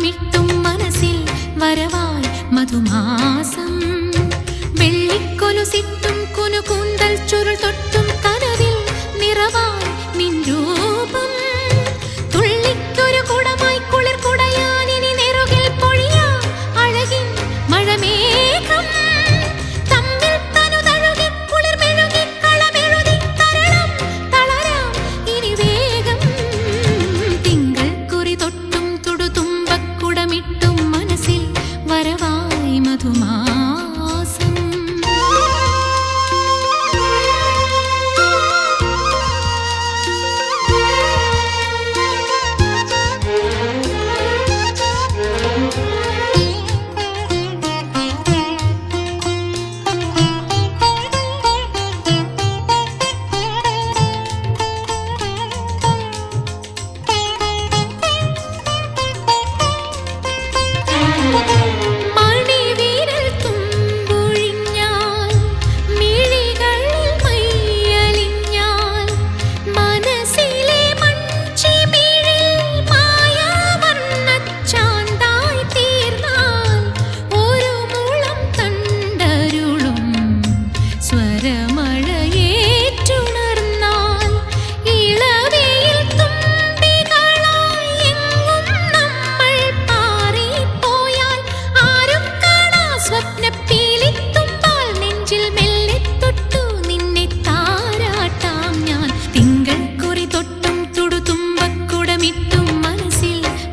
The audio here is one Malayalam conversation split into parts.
കുടമിട്ടും മനസ്സിൽ വരവായി മധുമാസം വെള്ളിക്കൊലുസിട്ടും കുനുകൂന്തൽ ചുരുൾ തൊട്ടും കനവിൽ നിറവായി നിൻ രൂപം തുള്ളിക്കൊരു കുടമായി കുളിർ കുടയാനിനി നെറുകിൽ പൊഴിയാ അഴകിൻ മഴമേഘം തമ്മിൽ തനുതഴുകി കുളിർ മെഴുകി കളമെഴുതി തരണം തളരാം ഇനി വേഗം തിങ്കൾ കുറി തൊട്ടും തുടുതുമ്പക്കുടമിട്ടും മനസ്സിൽ വരവായി മധുമാസം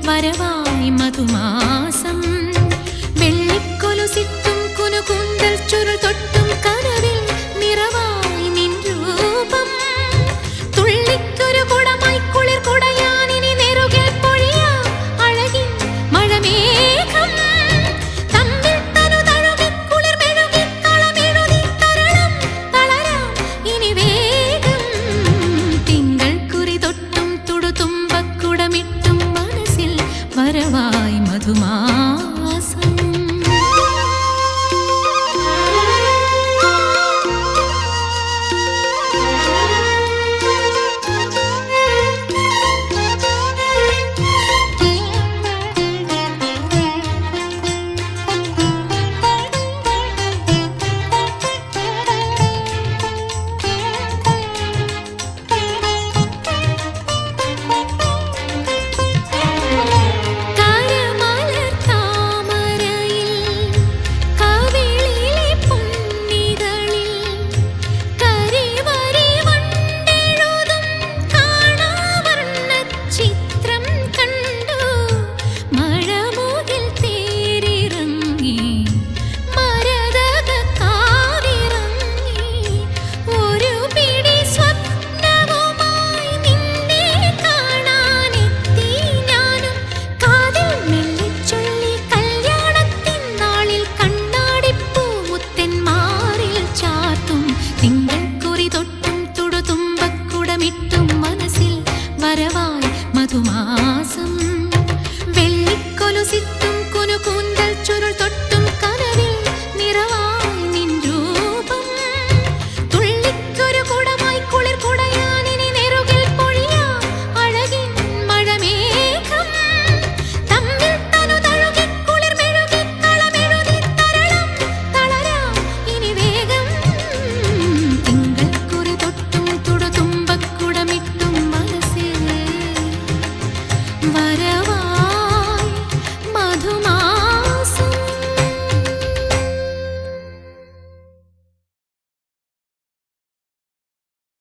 വരവായി മധുമാസം വെള്ളിക്കൊലുസിട്ടും കുനുകൂന്തൽ ചുരുൾ തൊട്ടും കനവിൽ നിറവായി നിൻ രൂപം തുള്ളിക്കൊരു കുടമായി കുളിർ കുടയാനിനി നെറുകിൽ പൊഴിയാ അഴകിൻ മഴമേഘം തമ്മിൽ തനുതഴുകി കുളിർ മെഴുകി കളമെഴുതി തരണം തളരാം ഇനി വേഗം തിങ്കൾ കുറി തൊട്ടും തുടുതുമ്പക്കുടമിട്ടും വരവായി മധുമാസം മഴ